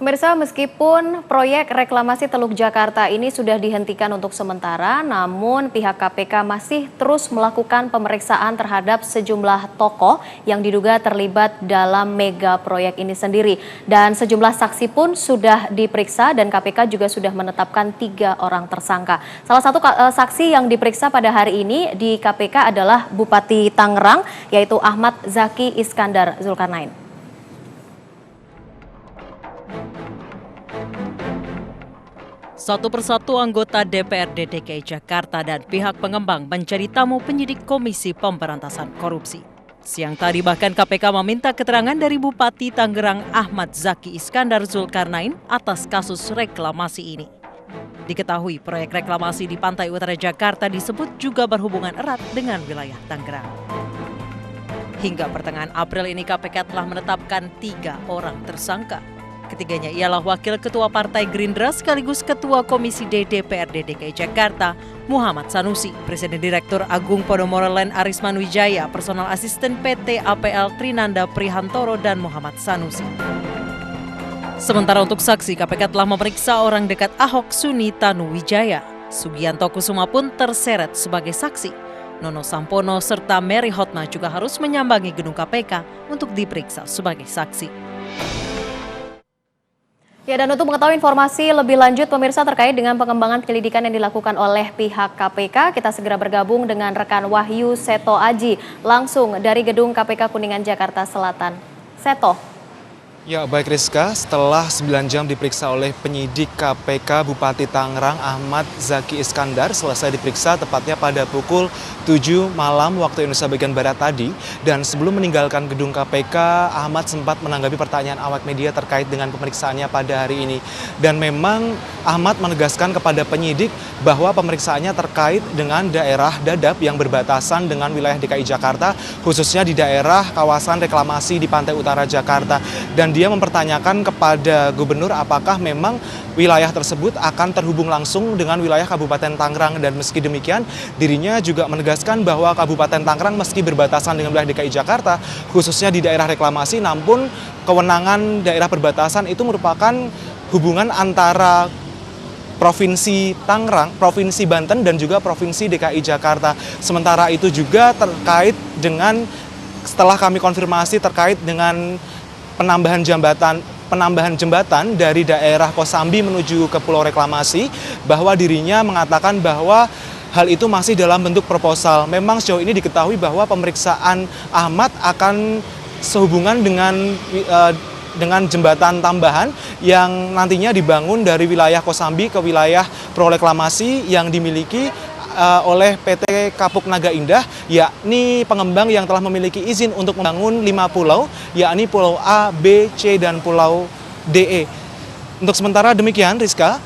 Pemirsa, meskipun proyek reklamasi Teluk Jakarta ini sudah dihentikan untuk sementara, namun pihak KPK masih terus melakukan pemeriksaan terhadap sejumlah tokoh yang diduga terlibat dalam mega proyek ini sendiri. Dan sejumlah saksi pun sudah diperiksa dan KPK juga sudah menetapkan 3 orang tersangka. Salah satu saksi yang diperiksa pada hari ini di KPK adalah Bupati Tangerang, yaitu Ahmad Zaki Iskandar Zulkarnain. Satu persatu anggota DPRD DKI Jakarta dan pihak pengembang menjadi tamu penyidik Komisi Pemberantasan Korupsi. Siang tadi bahkan KPK meminta keterangan dari Bupati Tangerang Ahmad Zaki Iskandar Zulkarnain atas kasus reklamasi ini. Diketahui proyek reklamasi di pantai utara Jakarta disebut juga berhubungan erat dengan wilayah Tangerang. Hingga pertengahan April ini KPK telah menetapkan 3 orang tersangka. Ketiganya ialah Wakil Ketua Partai Gerindra sekaligus Ketua Komisi D DPRD DKI Jakarta, Muhammad Sanusi, Presiden Direktur Agung Podomoro Land Arisman Wijaya, Personal Asisten PT APL Trinanda Prihantoro, dan Muhammad Sanusi. Sementara untuk saksi, KPK telah memeriksa orang dekat Ahok Suni Tanuwijaya. Sugianto Kusuma pun terseret sebagai saksi. Nono Sampono serta Mary Hotma juga harus menyambangi gedung KPK untuk diperiksa sebagai saksi. Ya, dan untuk mengetahui informasi lebih lanjut pemirsa terkait dengan pengembangan penyelidikan yang dilakukan oleh pihak KPK, kita segera bergabung dengan rekan Wahyu Seto Aji langsung dari gedung KPK Kuningan Jakarta Selatan. Seto. Ya, baik Rizka, setelah 9 jam diperiksa oleh penyidik KPK Bupati Tangerang Ahmad Zaki Iskandar selesai diperiksa tepatnya pada pukul 7 malam waktu Indonesia bagian Barat tadi. Dan sebelum meninggalkan gedung KPK, Ahmad sempat menanggapi pertanyaan awak media terkait dengan pemeriksaannya pada hari ini. Dan memang Ahmad menegaskan kepada penyidik bahwa pemeriksaannya terkait dengan daerah Dadap yang berbatasan dengan wilayah DKI Jakarta, khususnya di daerah kawasan reklamasi di pantai utara Jakarta. Dan dia mempertanyakan kepada gubernur apakah memang wilayah tersebut akan terhubung langsung dengan wilayah Kabupaten Tangerang. Dan meski demikian, dirinya juga menegaskan bahwa Kabupaten Tangerang meski berbatasan dengan wilayah DKI Jakarta, khususnya di daerah reklamasi, namun kewenangan daerah perbatasan itu merupakan hubungan antara Provinsi Tangerang, Provinsi Banten, dan juga Provinsi DKI Jakarta. Sementara itu juga terkait dengan, setelah kami konfirmasi terkait dengan penambahan jembatan dari daerah Kosambi menuju ke Pulau Reklamasi, bahwa dirinya mengatakan bahwa hal itu masih dalam bentuk proposal. Memang sejauh ini diketahui bahwa pemeriksaan Ahmad akan sehubungan dengan jembatan tambahan yang nantinya dibangun dari wilayah Kosambi ke wilayah Proreklamasi yang dimiliki oleh PT Kapuk Naga Indah, yakni pengembang yang telah memiliki izin untuk membangun 5 pulau, yakni Pulau A, B, C, dan Pulau DE. Untuk sementara demikian, Rizka.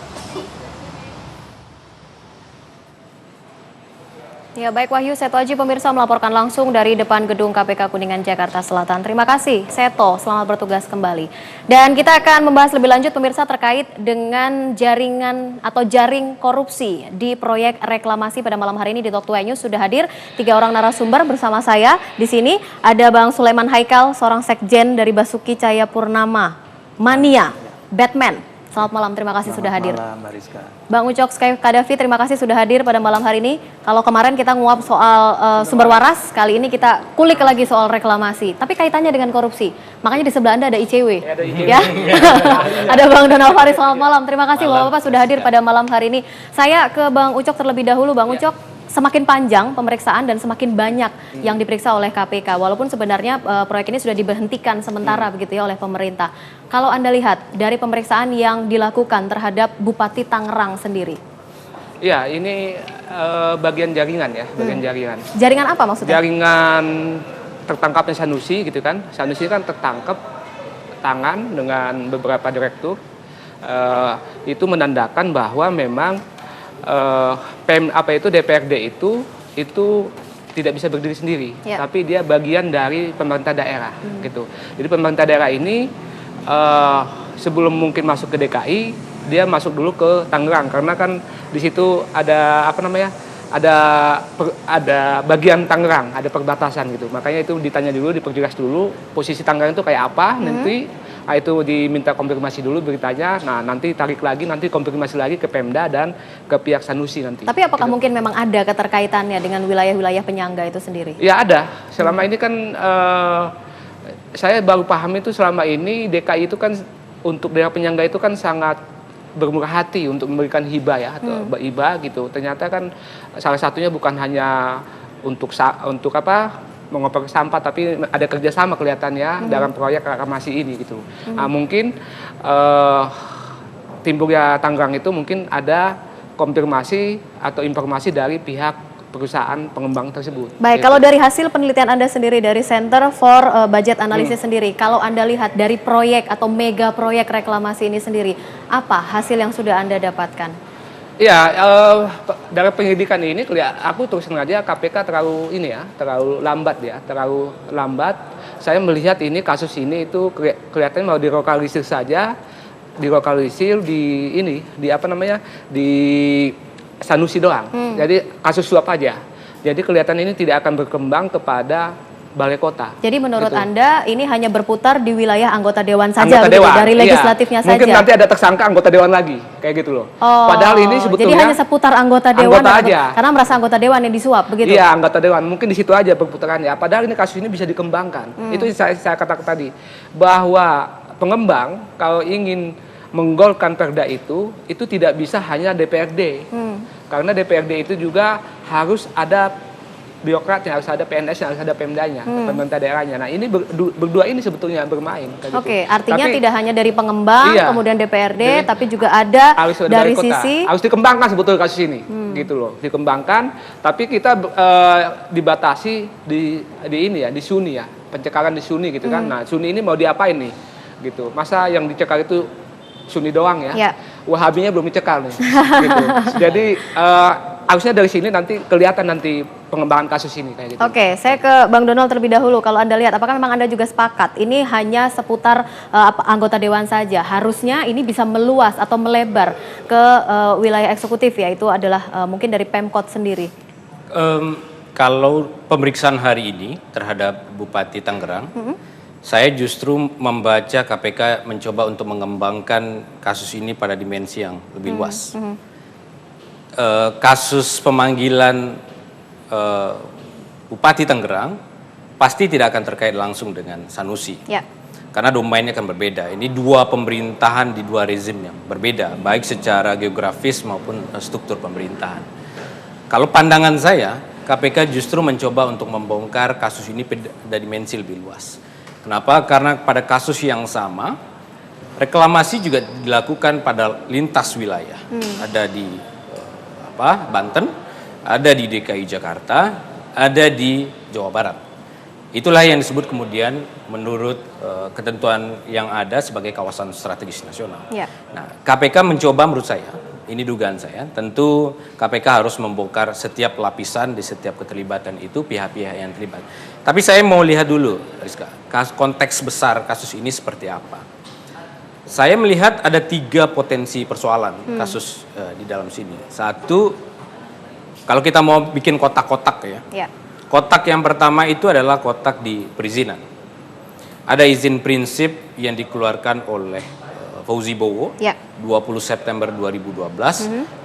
Ya, baik Wahyu, Seto Aji pemirsa melaporkan langsung dari depan gedung KPK Kuningan Jakarta Selatan. Terima kasih Seto, selamat bertugas kembali. Dan kita akan membahas lebih lanjut pemirsa terkait dengan jaringan atau jaring korupsi di proyek reklamasi. Pada malam hari ini di Talk 2 News sudah hadir 3 orang narasumber bersama saya. Di sini ada Bang Sulaiman Haikal, seorang sekjen dari Basuki Cahayapurnama Mania, Batman. Selamat malam, terima kasih sudah hadir. Selamat malam, Mbak Rizka. Bang Ucok Kadafi, terima kasih sudah hadir pada malam hari ini. Kalau kemarin kita nguap soal sumber waras, kali ini kita kulik lagi soal reklamasi. Tapi kaitannya dengan korupsi. Makanya di sebelah Anda ada ICW. Ya, ada Bang Donald Faris, selamat malam. Terima kasih Bapak-Bapak sudah hadir pada malam hari ini. Saya ke Bang Ucok terlebih dahulu. Bang Ucok, semakin panjang pemeriksaan dan semakin banyak yang diperiksa oleh KPK. Walaupun sebenarnya proyek ini sudah diberhentikan sementara begitu ya oleh pemerintah. Kalau Anda lihat dari pemeriksaan yang dilakukan terhadap Bupati Tangerang sendiri. Ya, ini bagian jaringan ya, bagian jaringan. Jaringan apa maksudnya? Jaringan tertangkapnya Sanusi gitu kan. Sanusi kan tertangkap tangan dengan beberapa direktur. Itu menandakan bahwa memang DPRD itu tidak bisa berdiri sendiri, tapi dia bagian dari pemerintah daerah gitu. Jadi pemerintah daerah ini sebelum mungkin masuk ke DKI, dia masuk dulu ke Tangerang karena kan di situ ada ada bagian Tangerang, ada perbatasan gitu. Makanya itu ditanya dulu, diperjelas dulu posisi Tangerang itu kayak apa, nanti Itu diminta konfirmasi dulu beritanya, nah nanti tarik lagi, nanti konfirmasi lagi ke Pemda dan ke pihak Sanusi nanti. Tapi apakah mungkin memang ada keterkaitannya dengan wilayah-wilayah penyangga itu sendiri? Ya ada, selama ini kan saya baru paham itu selama ini DKI itu kan untuk daerah penyangga itu kan sangat bermurah hati untuk memberikan hibah ya, atau hibah gitu. Ternyata kan salah satunya bukan hanya untuk mengoper sampah, tapi ada kerjasama kelihatannya dalam proyek reklamasi ini gitu. Nah, mungkin Tim Burya Tangerang itu mungkin ada konfirmasi atau informasi dari pihak perusahaan pengembang tersebut. Baik, gitu. kalau dari hasil penelitian Anda sendiri dari Center for Budget Analysis sendiri, kalau Anda lihat dari proyek atau mega proyek reklamasi ini sendiri, apa hasil yang sudah Anda dapatkan? Ya, dari penyidikan ini aku terus aja KPK terlalu lambat. Saya melihat ini kasus ini itu kelihatannya mau dilokalisir saja, di Sanusi doang. Jadi kasus suap aja. Jadi kelihatan ini tidak akan berkembang kepada Balai Kota. Jadi menurut gitu. Anda ini hanya berputar di wilayah anggota dewan saja, Anggota dewan, dari legislatifnya saja. Mungkin nanti ada tersangka anggota dewan lagi, kayak gitu loh. Padahal ini sebetulnya jadi hanya seputar anggota dewan aja. Karena merasa anggota dewan yang disuap, begitu? Iya, anggota dewan. Mungkin di situ aja berputarannya. Padahal ini kasus ini bisa dikembangkan. Itu saya katakan tadi, bahwa pengembang kalau ingin menggolkan perda itu tidak bisa hanya DPRD. Karena DPRD itu juga harus ada birokratnya, harus ada PNS-nya, harus ada Pemdanya, pemerintah daerahnya. Nah, ini berdua ini sebetulnya bermain. Oke, artinya tidak hanya dari pengembang, kemudian DPRD, tapi juga ada dari sisi... Harus dikembangkan sebetulnya kasus ini, gitu loh. Dikembangkan, tapi kita dibatasi di SUNI ya, pencekalan di SUNI gitu kan. Nah, SUNI ini mau diapain nih? Gitu. Masa yang dicekal itu SUNI doang ya? Wahabinya belum dicekal nih. Gitu. Jadi harusnya dari sini nanti kelihatan nanti pengembangan kasus ini kayak gitu. Oke, saya ke Bang Donald terlebih dahulu. Kalau Anda lihat, apakah memang Anda juga sepakat ini hanya seputar anggota dewan saja? Harusnya ini bisa meluas atau melebar ke wilayah eksekutif, yaitu adalah mungkin dari Pemkot sendiri. Kalau pemeriksaan hari ini terhadap Bupati Tangerang, saya justru membaca KPK mencoba untuk mengembangkan kasus ini pada dimensi yang lebih luas. Kasus pemanggilan Bupati Tangerang pasti tidak akan terkait langsung dengan Sanusi. Karena domainnya akan berbeda. Ini dua pemerintahan di dua rezim yang berbeda, baik secara geografis maupun struktur pemerintahan. Kalau pandangan saya, KPK justru mencoba untuk membongkar kasus ini pada dimensi lebih luas. Kenapa? Karena pada kasus yang sama, reklamasi juga dilakukan pada lintas wilayah. Ada di Banten, ada di DKI Jakarta, ada di Jawa Barat. Itulah yang disebut kemudian menurut ketentuan yang ada sebagai kawasan strategis nasional. Nah, KPK mencoba menurut saya, ini dugaan saya, tentu KPK harus membongkar setiap lapisan di setiap keterlibatan itu, pihak-pihak yang terlibat. Tapi saya mau lihat dulu, Rizka, konteks besar kasus ini seperti apa. Saya melihat ada 3 potensi persoalan kasus di dalam sini. Satu, kalau kita mau bikin kotak-kotak ya. Kotak yang pertama itu adalah kotak di perizinan. Ada izin prinsip yang dikeluarkan oleh Fauzi Bowo 20 September 2012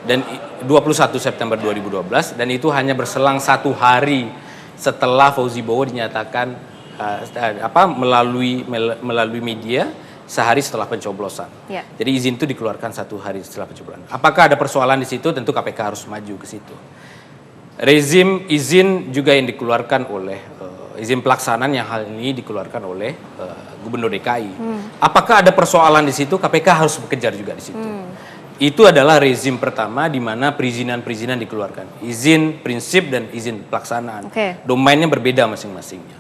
dan 21 September 2012, dan itu hanya berselang 1 hari setelah Fauzi Bowo dinyatakan melalui media sehari setelah pencoblosan. Jadi izin itu dikeluarkan 1 hari setelah pencoblosan. Apakah ada persoalan di situ? Tentu KPK harus maju ke situ. Rezim izin juga yang dikeluarkan oleh izin pelaksanaan yang hal ini dikeluarkan oleh Gubernur DKI. Apakah ada persoalan di situ? KPK harus bekerja juga di situ. Itu adalah rezim pertama di mana perizinan-perizinan dikeluarkan. Izin prinsip dan izin pelaksanaan. Domainnya berbeda masing-masingnya.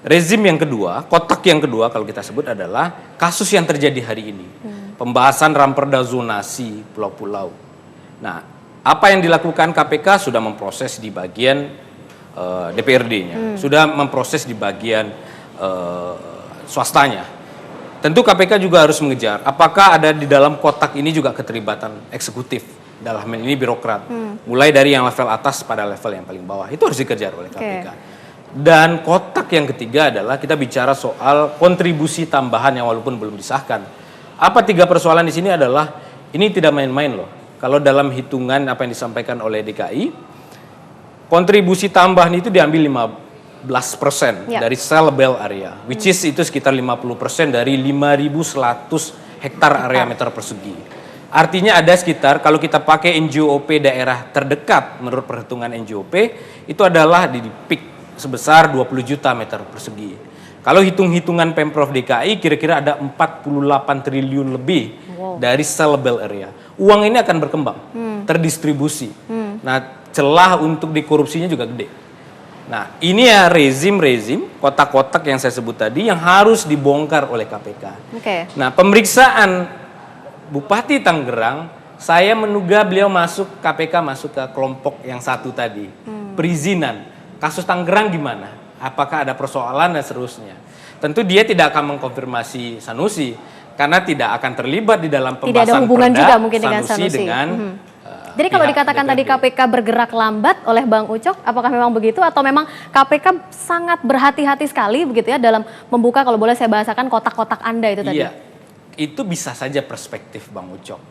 Rezim yang kedua, kotak yang kedua kalau kita sebut adalah kasus yang terjadi hari ini. Pembahasan ramperda zonasi pulau-pulau. Nah, apa yang dilakukan KPK sudah memproses di bagian DPRD-nya, sudah memproses di bagian swastanya. Tentu KPK juga harus mengejar apakah ada di dalam kotak ini juga keterlibatan eksekutif, dalam hal ini birokrat, mulai dari yang level atas pada level yang paling bawah. Itu harus dikejar oleh KPK. Dan kotak yang ketiga adalah kita bicara soal kontribusi tambahan yang walaupun belum disahkan. Apa 3 persoalan di sini adalah ini tidak main-main loh. Kalau dalam hitungan apa yang disampaikan oleh DKI, kontribusi tambahan itu diambil 15% dari sellable area, which is itu sekitar 50% dari 5.100 hektar area meter persegi. Artinya ada sekitar, kalau kita pakai NJOP daerah terdekat menurut perhitungan NJOP, itu adalah di peak sebesar 20 juta meter persegi. Kalau hitung-hitungan Pemprov DKI kira-kira ada 48 triliun lebih dari sellable area. Uang ini akan berkembang, terdistribusi. Nah, celah untuk dikorupsinya juga gede. Nah, ini ya rezim-rezim, kotak-kotak yang saya sebut tadi yang harus dibongkar oleh KPK. Nah, pemeriksaan Bupati Tangerang, saya menduga beliau masuk KPK masuk ke kelompok yang satu tadi, perizinan. Kasus Tangerang gimana? Apakah ada persoalan dan seterusnya? Tentu dia tidak akan mengkonfirmasi Sanusi karena tidak akan terlibat di dalam pembahasan tidak ada hubungan perda juga mungkin dengan Sanusi. Dengan, jadi kalau dikatakan tadi KPK bergerak lambat oleh Bang Ucok, apakah memang begitu atau memang KPK sangat berhati-hati sekali begitu ya dalam membuka, kalau boleh saya bahasakan, kotak-kotak Anda itu tadi? Iya, itu bisa saja perspektif Bang Ucok.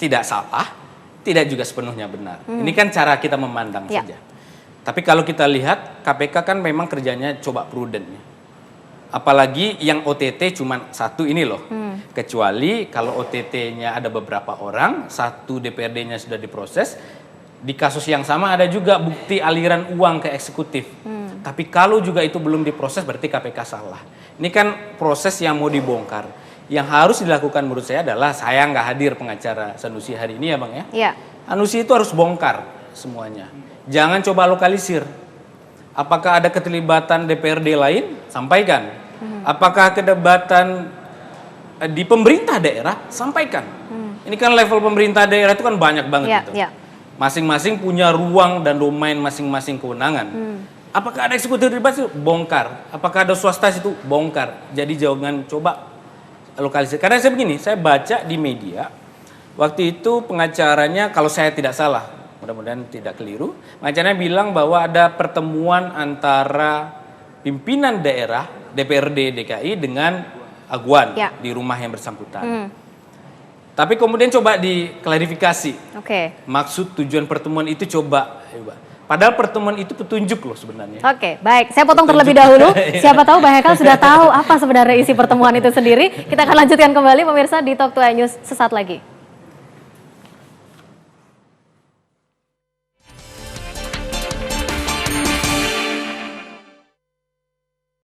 Tidak salah, tidak juga sepenuhnya benar. Ini kan cara kita memandang saja. Tapi kalau kita lihat, KPK kan memang kerjanya coba prudent. Apalagi yang OTT cuma satu ini loh. Kecuali kalau OTT-nya ada beberapa orang, satu DPRD-nya sudah diproses, di kasus yang sama ada juga bukti aliran uang ke eksekutif. Tapi kalau juga itu belum diproses, berarti KPK salah. Ini kan proses yang mau dibongkar. Yang harus dilakukan menurut saya adalah, saya nggak hadir pengacara Sanusi hari ini ya Bang ya. Iya. Sanusi itu harus bongkar semuanya. Jangan coba lokalisir. Apakah ada keterlibatan DPRD lain? Sampaikan. Apakah keterlibatan di pemerintah daerah? Sampaikan. Ini kan level pemerintah daerah itu kan banyak banget gitu. Masing-masing punya ruang dan domain masing-masing kewenangan. Apakah ada eksekutif terlibat? Bongkar. Apakah ada swasta situ? Bongkar. Jadi jangan coba lokalisir. Karena saya begini, saya baca di media, waktu itu pengacaranya, kalau saya tidak salah, mudah-mudahan tidak keliru, pengacaranya bilang bahwa ada pertemuan antara pimpinan daerah DPRD DKI dengan Aguan di rumah yang bersangkutan. Tapi kemudian coba diklarifikasi. Maksud tujuan pertemuan itu coba. Padahal pertemuan itu petunjuk loh sebenarnya. Baik. Saya potong terlebih dahulu. Siapa tahu Bang Hekal sudah tahu apa sebenarnya isi pertemuan itu sendiri. Kita akan lanjutkan kembali pemirsa di Talk to News sesaat lagi.